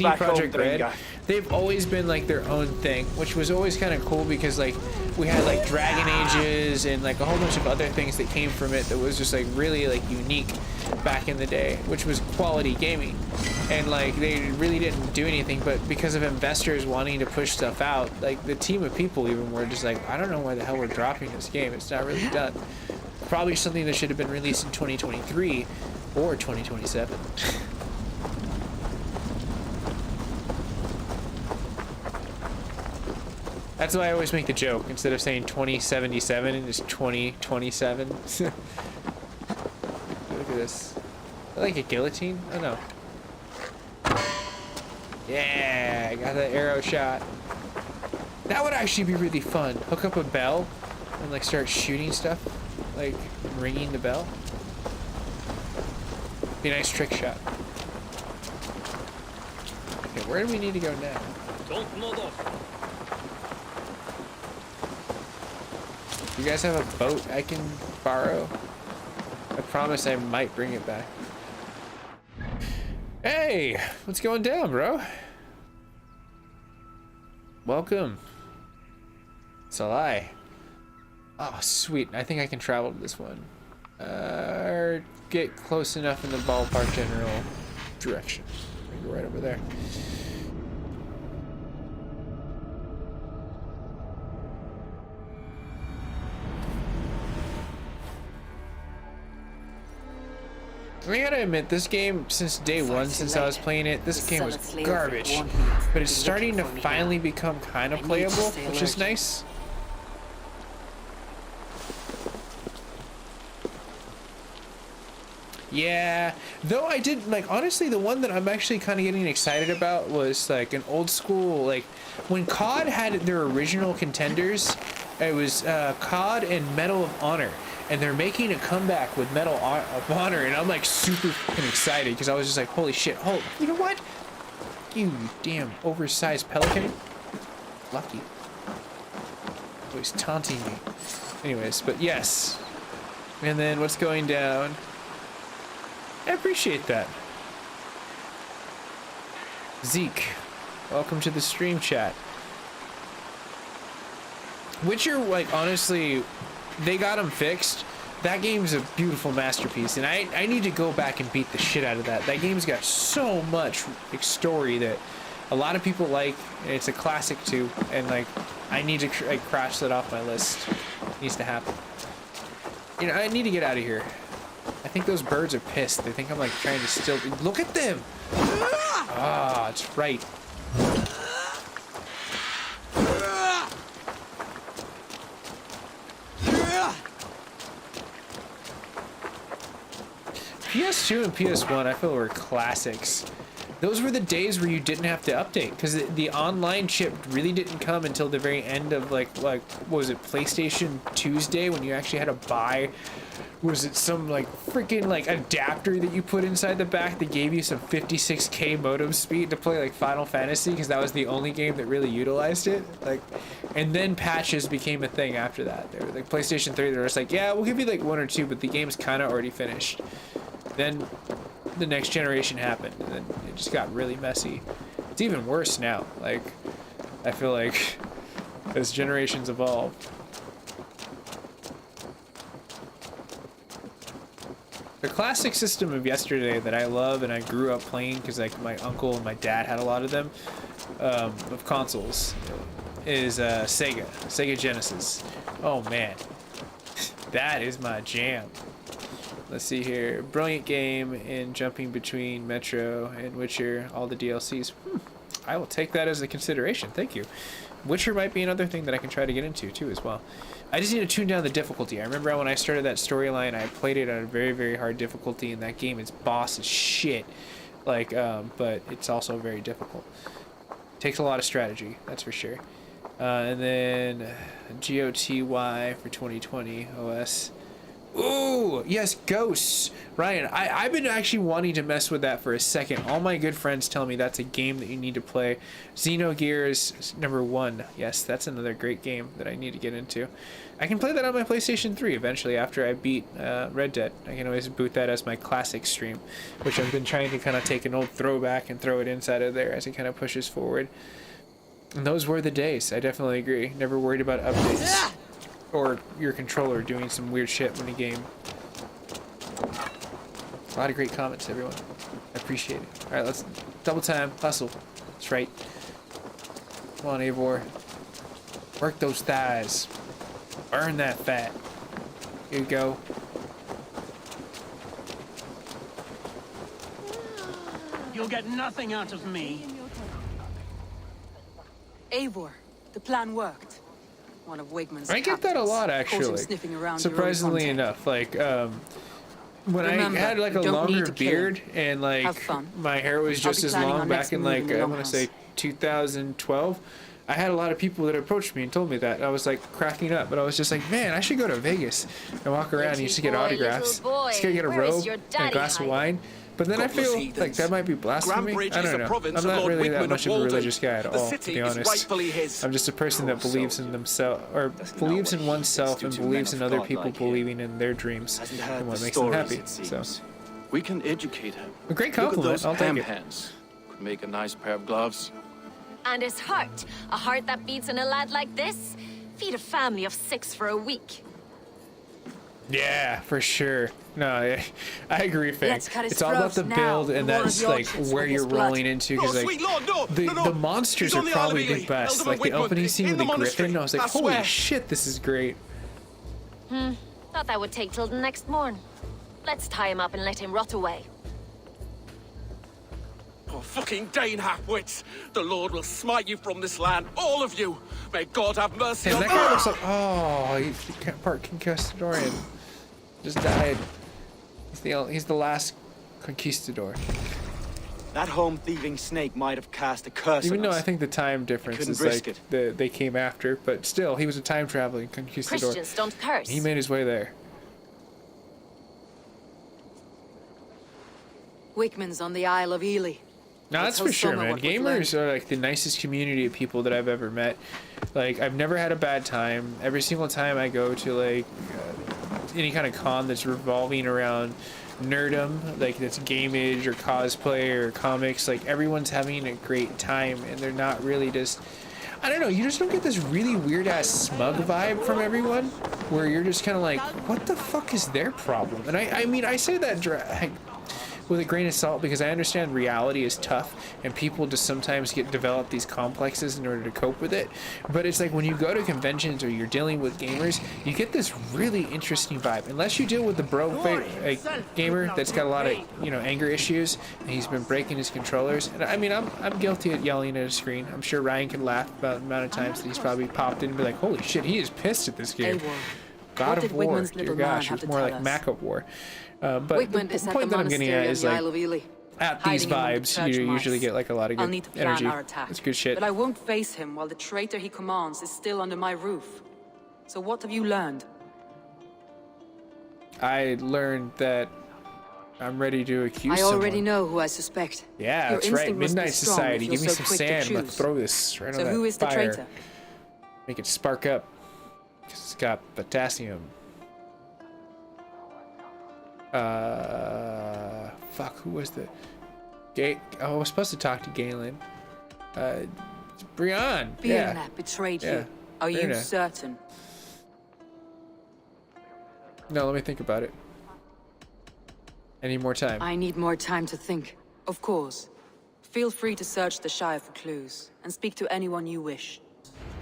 Projekt Red, they've always been like their own thing, which was always kind of cool because like we had like Dragon Ages and like a whole bunch of other things that came from it that was just like really like unique back in the day, which was quality gaming. And like they really didn't do anything, but because of investors wanting to push stuff out, like the team of people even were just like, I don't know why the hell we're dropping this game. It's not really done. Probably something that should have been released in 2023 or 2027. That's why I always make the joke. Instead of saying 2077, it's 2027. Look at this. I like a guillotine? Oh no. Yeah, I got that arrow shot. That would actually be really fun. Hook up a bell and like start shooting stuff, like ringing the bell. Be a nice trick shot. Okay, where do we need to go now? Don't nod off. You guys have a boat I can borrow? I promise I might bring it back. Hey, what's going down, bro? Welcome. Salai. Oh, sweet. I think I can travel to this one. Or get close enough in the ballpark general direction. Go right over there. I gotta admit, this game, since day one, since I was playing it, this game was garbage. But it's starting to finally become kind of playable, which is nice. Yeah, though I did, like, honestly, the one that I'm actually kind of getting excited about was, like, an old school, like, when COD had their original contenders, it was COD and Medal of Honor. And they're making a comeback with Medal of Honor, and I'm like super fucking excited because I was just like, holy shit, you know what? You damn oversized pelican. Lucky. Oh, he's taunting me. Anyways, but yes. And then what's going down? I appreciate that. Zeke, welcome to the stream chat. Witcher, like, honestly, they got them fixed. That game's a beautiful masterpiece, and I need to go back and beat the shit out of that. That game's got so much like, story that a lot of people like, and it's a classic too, and like I need to like crash that off my list. It needs to happen. You know, I need to get out of here. I think those birds are pissed. They think I'm like trying to steal. Look at them! Ah, it's right. PS2 and PS1, I feel, were classics. Those were the days where you didn't have to update, because the online chip really didn't come until the very end of like what was it, PlayStation Tuesday, when you actually had to buy, was it some like freaking like adapter that you put inside the back that gave you some 56k modem speed to play like Final Fantasy, because that was the only game that really utilized it. Like, and then patches became a thing after that. They were like PlayStation 3, they were just like, yeah, we'll give you like 1 or 2, but the game's kind of already finished. Then the next generation happened, and then it just got really messy. It's even worse now. Like, I feel like as generations evolve. The classic system of yesterday that I love and I grew up playing because like my uncle and my dad had a lot of them, of consoles, is Sega Genesis. Oh man, that is my jam. Let's see here. Brilliant game in jumping between Metro and Witcher, all the DLCs. I will take that as a consideration. Thank you. Witcher might be another thing that I can try to get into too as well. I just need to tune down the difficulty. I remember when I started that storyline, I played it at a very, very hard difficulty, and that game is boss as shit. Like, but it's also very difficult. Takes a lot of strategy, that's for sure. And then GOTY for 2020 OS. Ooh, yes, Ghosts. Ryan, I've been actually wanting to mess with that for a second. All my good friends tell me that's a game that you need to play. Xenogears #1. Yes, that's another great game that I need to get into. I can play that on my PlayStation 3 eventually after I beat Red Dead. I can always boot that as my classic stream, which I've been trying to kind of take an old throwback and throw it inside of there as it kind of pushes forward. And those were the days. I definitely agree. Never worried about updates. Or your controller doing some weird shit when you game. A lot of great comments, everyone. I appreciate it. Alright, let's double time, hustle. That's right. Come on, Eivor. Work those thighs. Burn that fat. Here you go. You'll get nothing out of me. Eivor, the plan worked. One of Wigman's I get that a lot, actually. Surprisingly enough, like when Remember, I had like a longer beard and like my hair was just as long back in like I want to say 2012, I had a lot of people that approached me and told me that. I was like cracking up, but I was just like, man, I should go to Vegas and walk around and used to get autographs. Just gotta get a robe and a glass of wine. But then I feel like that might be blasphemy. I don't know. I'm not really that much of a religious guy at all, to be honest. I'm just a person that believes in themselves, or believes in oneself and believes in other people believing in their dreams and what makes them happy. So, we can educate him. a great compliment. I'll take it. Hands could make a nice pair of gloves. And his heart, a heart that beats in a lad like this, feed a family of 6 for a week. Yeah, for sure. No, I agree, Fang. It's all about the build, and that's like where you're rolling into, because like the monsters are probably the best. Like the opening scene with the griffin, I was like, holy shit, this is great. Thought that would take till the next morn. Let's tie him up and let him rot away. Oh, fucking Dane half-wits! The Lord will smite you from this land, all of you! May God have mercy on that guy looks like, oh, he's part conquistadorian. Just died. He's the last conquistador. That home thieving snake might have cast a curse Even on though us. I think the time difference is like they came after, but still, he was a time traveling conquistador. Christians don't curse. He made his way there. Wigman's on the Isle of Ely. No, that's for sure, man. Gamers are like the nicest community of people that I've ever met. Like, I've never had a bad time. Every single time I go to like any kind of con that's revolving around nerdom, like that's gamage or cosplay or comics, like everyone's having a great time, and they're not really just, I don't know, you just don't get this really weird ass smug vibe from everyone where you're just kind of like, what the fuck is their problem? And I mean, I say that with a grain of salt, because I understand reality is tough and people just sometimes develop these complexes in order to cope with it. But it's like when you go to conventions or you're dealing with gamers, you get this really interesting vibe. Unless you deal with the gamer that's got a lot of, you know, anger issues and he's been breaking his controllers. And I mean, I'm guilty at yelling at a screen. I'm sure Ryan can laugh about the amount of times that he's probably popped in and be like, holy shit, he is pissed at this game. God of War, dear gosh, it's more like Mac of War. But the point that I'm getting at is like, at these vibes, you usually get like a lot of good energy. It's good shit. But I won't face him while the traitor he commands is still under my roof. So what have you learned? I learned that I'm ready to accuse someone. I already know who I suspect. Yeah, that's right. Midnight Society. Give me some sand. Let's throw this right on that fire. So who is the traitor? Make it spark up. Because it's got potassium. Fuck, who was the... I was supposed to talk to Galen. Brian. Birna betrayed you. Are you certain? No, let me think about it. I need more time. I need more time to think. Of course. Feel free to search the Shire for clues, and speak to anyone you wish.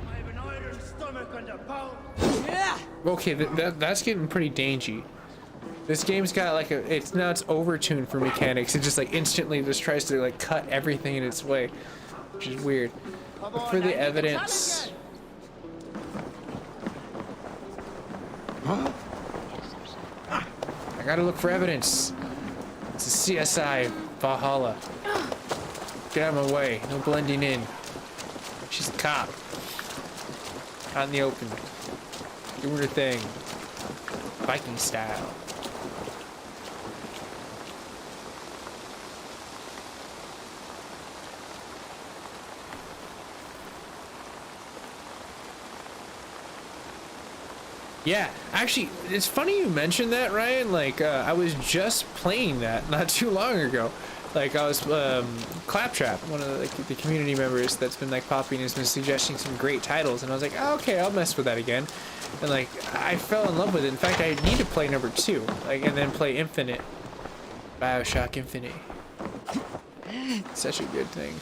I have an iron stomach under power. Okay, that's getting pretty dangy. This game's got like it's overtuned for mechanics. It just like instantly just tries to like cut everything in its way, which is weird. Look for the evidence. I gotta look for evidence. It's a CSI Valhalla. Get out of my way. No blending in. She's a cop. Out in the open. Doing her thing. Viking style. Yeah, actually, it's funny you mentioned that, Ryan. Like, I was just playing that not too long ago. Like, I was, Claptrap, one of the community members that's been, like, popping, has been suggesting some great titles, and I was like, oh, okay, I'll mess with that again. And, like, I fell in love with it. In fact, I need to play number 2, like, and then play Infinite. BioShock Infinite. Such a good thing.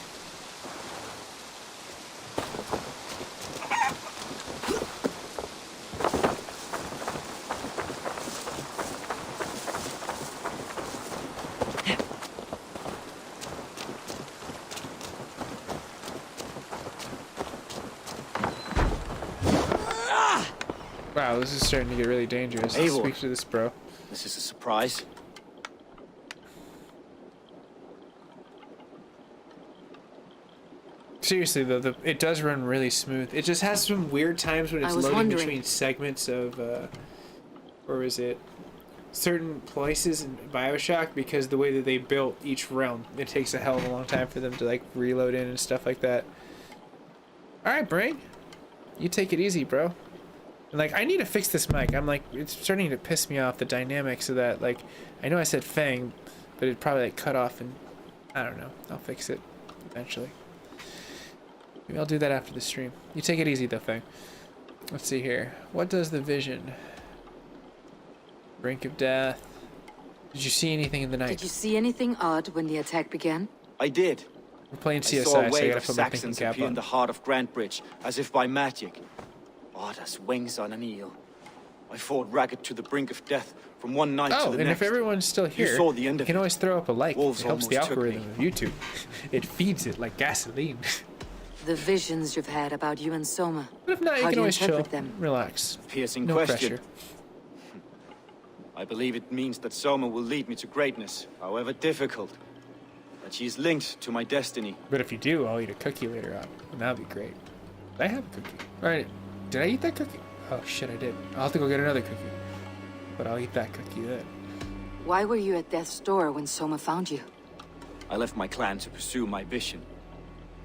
Wow, this is starting to get really dangerous. Let's speak to this bro. This is a surprise. Seriously though, it does run really smooth. It just has some weird times when it's loading between segments of, or is it certain places in BioShock, because the way that they built each realm, it takes a hell of a long time for them to like reload in and stuff like that. All right, Brain, you take it easy, bro. And like, I need to fix this mic. I'm like, it's starting to piss me off, the dynamics of that. Like, I know I said Fang, but it probably like cut off, and I don't know. I'll fix it eventually. Maybe I'll do that after the stream. You take it easy though, Fang. Let's see here. What does the vision? Brink of death. Did you see anything in the night? Did you see anything odd when the attack began? I did. We're playing CSI, I saw a so I wave gotta of put my thinking Saxons cap appear in on. the heart of Grantbridge, as if by magic. Odd as wings on an eel. I fought ragged to the brink of death from one night to the next. Oh, and if everyone's still here, you saw the end you of can it. always throw up a like. Wolves It helps the almost took algorithm of YouTube. It feeds it like gasoline. The visions you've had about you and Soma. But if not, you How can do always chill. interpret them? Relax. Piercing No question. pressure. I believe it means that Soma will lead me to greatness, however difficult. That she is linked to my destiny. But if you do, I'll eat a cookie later on. And that'd be great. I have a cookie. Alright, did I eat that cookie? Oh shit, I did. I'll have to go get another cookie. But I'll eat that cookie then. Why were you at death's door when Soma found you? I left my clan to pursue my vision.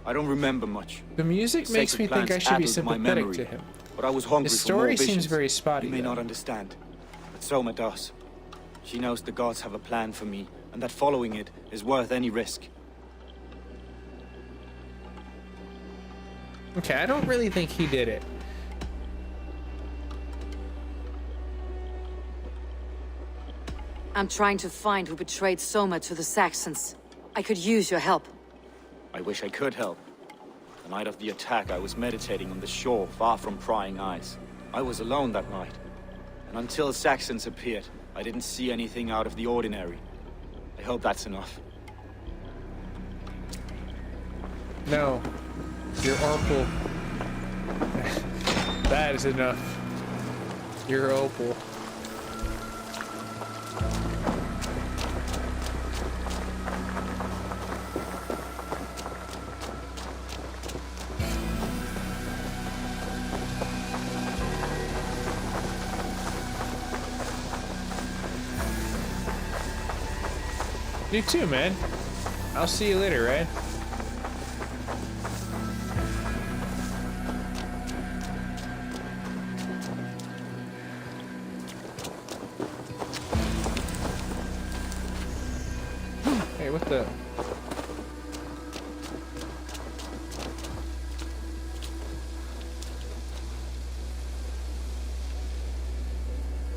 I don't remember much. The music makes me think I should be sympathetic to him. But I was hungry The for more story visions. seems very spotty. You may though. not understand, but Soma does. She knows the gods have a plan for me, and that following it is worth any risk. Okay, I don't really think he did it. I'm trying to find who betrayed Soma to the Saxons. I could use your help. I wish I could help. The night of the attack, I was meditating on the shore, far from prying eyes. I was alone that night. And until Saxons appeared, I didn't see anything out of the ordinary. I hope that's enough. No. Your opal. That is enough. Your opal. You too, man. I'll see you later, right? Hey, what the?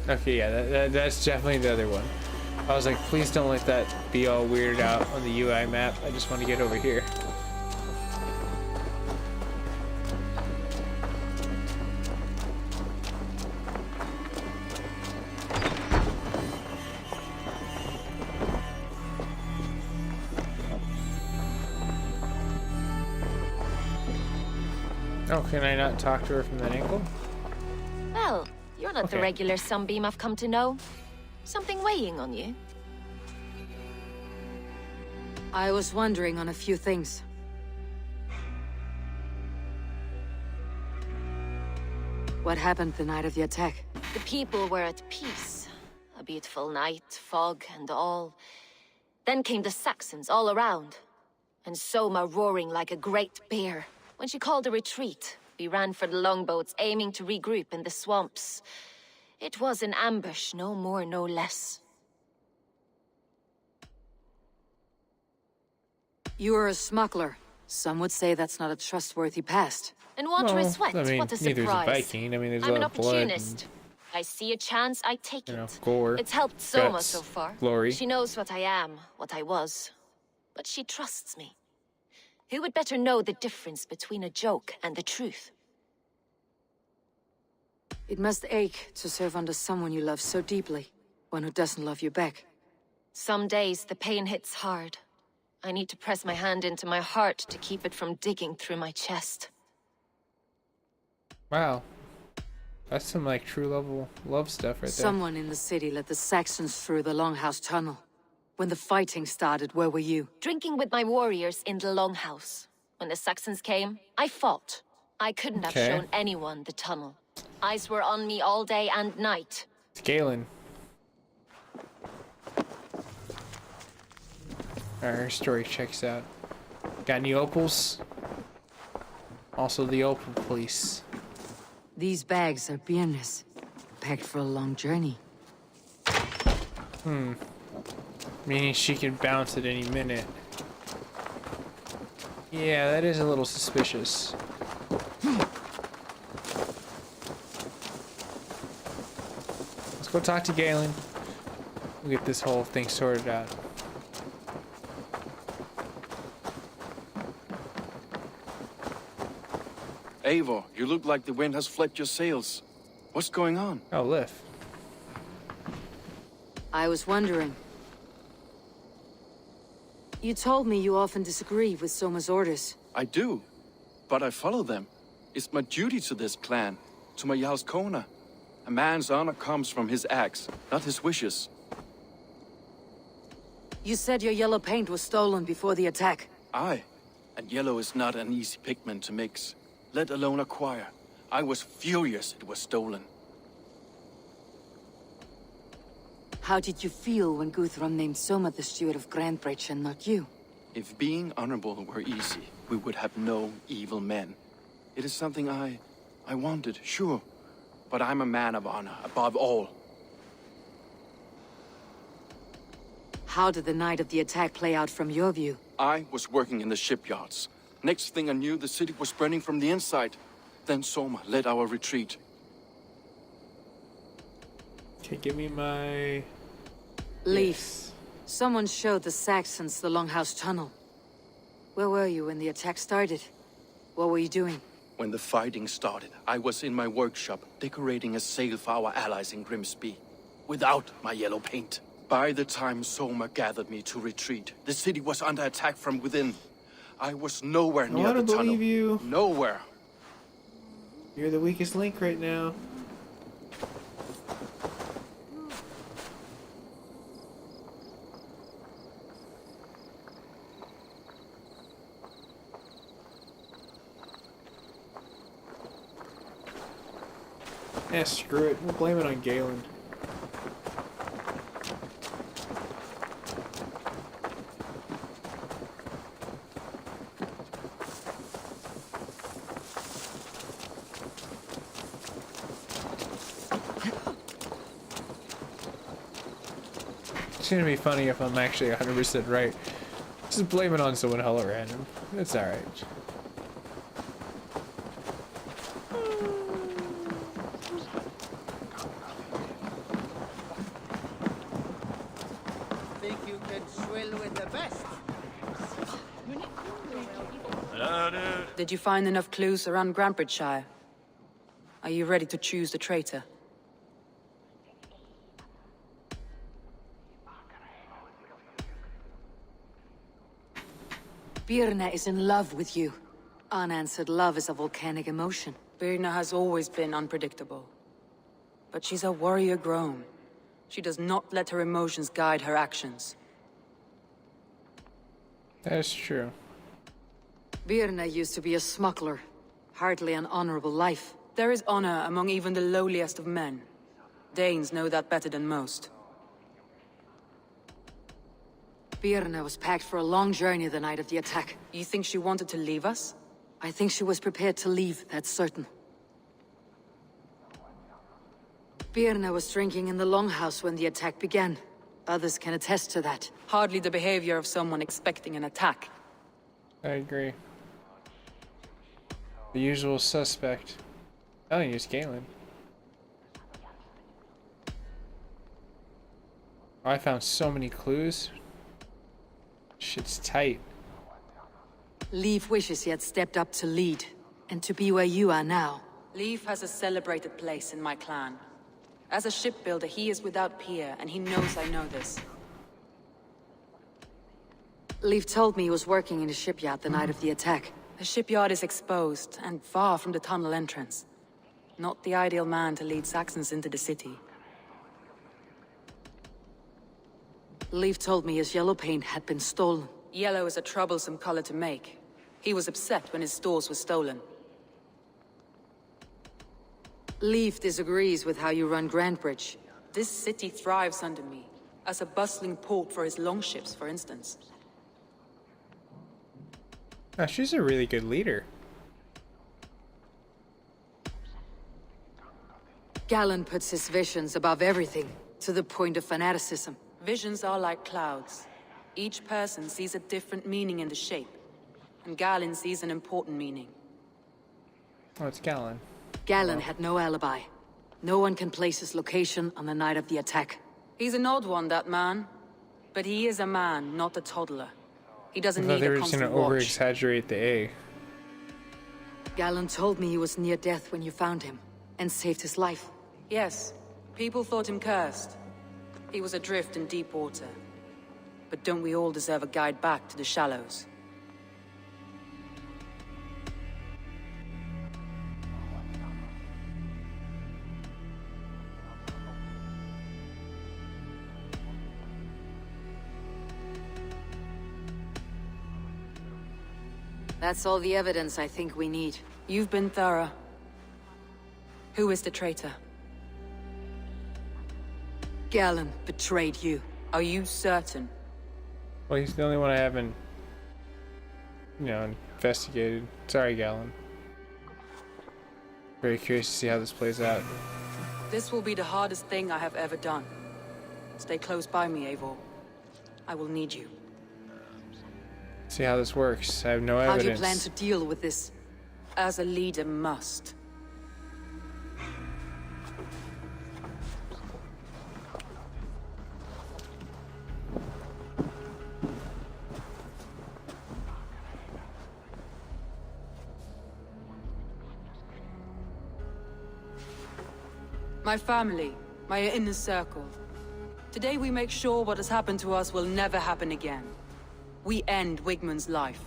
Okay, yeah, that's definitely the other one. I was like, please don't let that be all weirded out on the UI map. I just want to get over here. Oh, can I not talk to her from that angle? Well, you're not the Okay. regular sunbeam I've come to know. Something weighing on you? I was wondering on a few things. What happened the night of the attack? The people were at peace. A beautiful night, fog and all. Then came the Saxons all around. And Soma roaring like a great bear. When she called a retreat, we ran for the longboats, aiming to regroup in the swamps. It was an ambush, no more, no less. You were a smuggler. Some would say that's not a trustworthy past. And water is wet, I mean, what a neither's a surprise. Viking. I mean, there's I'm a an lot of blood and, opportunist. I see a chance, I take you know, it. gore, It's helped Soma guts, so far. glory. She knows what I am, what I was. But she trusts me. Who would better know the difference between a joke and the truth? It must ache to serve under someone you love so deeply, one who doesn't love you back. Some days the pain hits hard. I need to press my hand into my heart to keep it from digging through my chest. Wow. That's some like true level love stuff right there. Someone in the city led the Saxons through the Longhouse Tunnel. When the fighting started, where were you? Drinking with my warriors in the Longhouse. When the Saxons came, I fought. I couldn't have shown anyone the tunnel. Eyes were on me all day and night. It's Galen. Alright, her story checks out. Got any opals? Also the opal police. These bags are biernes, packed for a long journey. Meaning she can bounce at any minute. Yeah, that is a little suspicious. Let's go talk to Galen. We'll get this whole thing sorted out. Eivor, you look like the wind has flipped your sails. What's going on? Oh, Liv. I was wondering. You told me you often disagree with Soma's orders. I do, but I follow them. It's my duty to this clan, to my Jarl's Kona. A man's honor comes from his acts, not his wishes. You said your yellow paint was stolen before the attack. Aye, and yellow is not an easy pigment to mix, let alone acquire. I was furious it was stolen. How did you feel when Guthrum named Soma the steward of Grandbridge and not you? If being honorable were easy, we would have no evil men. It is something I wanted, sure. But I'm a man of honor, above all. How did the night of the attack play out from your view? I was working in the shipyards. Next thing I knew, the city was burning from the inside. Then Soma led our retreat. Okay, give me my... Leaf. Yes. Someone showed the Saxons the Longhouse Tunnel. Where were you when the attack started? What were you doing? When the fighting started, I was in my workshop, decorating a sail for our allies in Grimsby. Without my yellow paint. By the time Soma gathered me to retreat, the city was under attack from within. I was nowhere near I the don't tunnel. believe you. Nowhere. You're the weakest link right now. Yeah, screw it. We'll blame it on Galen. It's gonna be funny if I'm actually 100% right. Just blame it on someone hella random. It's alright. think you can swill with the best? Did you find enough clues around Grantbridgeshire? Are you ready to choose the traitor? Birna is in love with you. Unanswered love is a volcanic emotion. Birna has always been unpredictable. But she's a warrior grown. She does not let her emotions guide her actions. That's true. Birna used to be a smuggler. Hardly an honorable life. There is honor among even the lowliest of men. Danes know that better than most. Birna was packed for a long journey the night of the attack. You think she wanted to leave us? I think she was prepared to leave, that's certain. Birna was drinking in the longhouse when the attack began. Others can attest to that. Hardly the behavior of someone expecting an attack. I agree. The usual suspect. I think it's Galen. I found so many clues. Shit's tight. Leaf wishes he had stepped up to lead, and to be where you are now. Leaf has a celebrated place in my clan. As a shipbuilder, he is without peer, and he knows I know this. Leaf told me he was working in a shipyard the night of the attack. The shipyard is exposed, and far from the tunnel entrance. Not the ideal man to lead Saxons into the city. Leaf told me his yellow paint had been stolen. Yellow is a troublesome color to make. He was upset when his stores were stolen. Leaf disagrees with how you run Grantbridge. This city thrives under me, as a bustling port for his longships, for instance. Oh, she's a really good leader. Galen puts his visions above everything, to the point of fanaticism. Visions are like clouds. Each person sees a different meaning in the shape, and Galen sees an important meaning. Oh, it's Galen. Galen had no alibi. No one can place his location on the night of the attack. He's an odd one, that man. But he is a man, not a toddler. He doesn't need a constant watch. I thought they were just gonna over-exaggerate the A. Galen told me he was near death when you found him, and saved his life. Yes, people thought him cursed. He was adrift in deep water. But don't we all deserve a guide back to the shallows? That's all the evidence I think we need. You've been thorough. Who is the traitor? Galen betrayed you. Are you certain? Well, he's the only one I haven't, investigated. Sorry, Galen. Very curious to see how this plays out. This will be the hardest thing I have ever done. Stay close by me, Eivor. I will need you. See how this works. I have no evidence. How do you plan to deal with this? As a leader must. My family, my inner circle. Today we make sure what has happened to us will never happen again. We end Wigmund's life.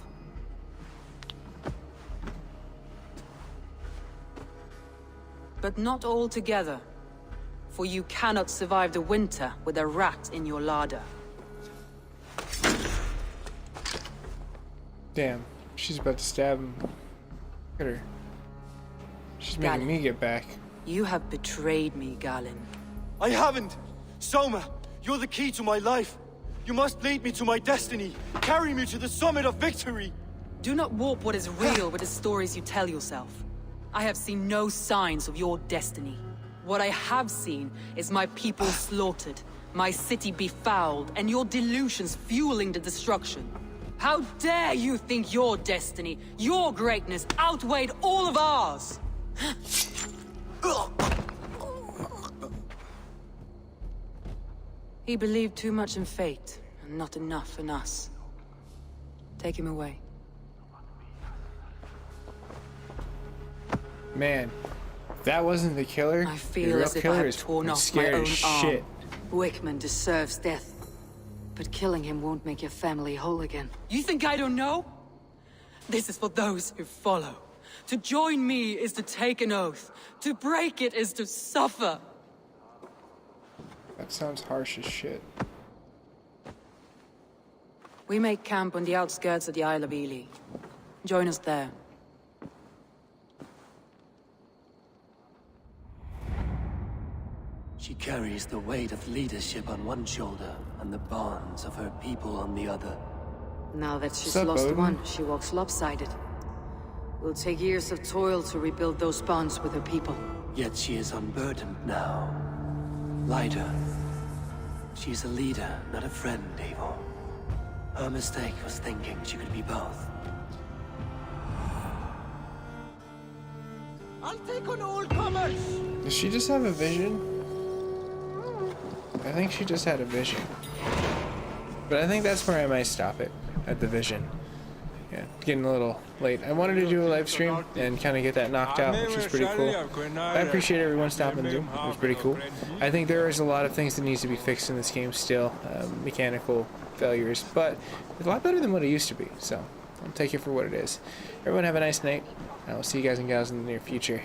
But not all together. For you cannot survive the winter with a rat in your larder. Damn, she's about to stab him. Look at her. She's making Galen, me get back. You have betrayed me, Galen. I haven't! Soma, you're the key to my life. You must lead me to my destiny. Carry me to the summit of victory. Do not warp what is real with the stories you tell yourself. I have seen no signs of your destiny. What I have seen is my people slaughtered, my city befouled, and your delusions fueling the destruction. How dare you think your destiny, your greatness, outweighed all of ours? He believed too much in fate. and not enough in us. Take him away. Man, if that wasn't the killer. I The feel real as if I killer have is torn off my scared own as shit. arm. Wickman deserves death, but killing him won't make your family whole again. You think I don't know? This is for those who follow. To join me is to take an oath. To break it is to suffer. That sounds harsh as shit. We make camp on the outskirts of the Isle of Ely. Join us there. She carries the weight of leadership on one shoulder and the bonds of her people on the other. Now that she's What's up, lost Odin? one, she walks lopsided. Will take years of toil to rebuild those bonds with her people. Yet she is unburdened now. Lighter. She's a leader, not a friend, Eivor. Her mistake was thinking she could be both. I'll take on all comers! Does she just have a vision? I think she just had a vision. But I think that's where I might stop it, at the vision. Yeah, getting a little late. I wanted to do a live stream and kind of get that knocked out, which was pretty cool. I appreciate everyone stopping through. It was pretty cool. I think there is a lot of things that needs to be fixed in this game still. Mechanical failures, but it's a lot better than what it used to be. So I'll take it for what it is. Everyone have a nice night. I will see you guys and gals in the near future.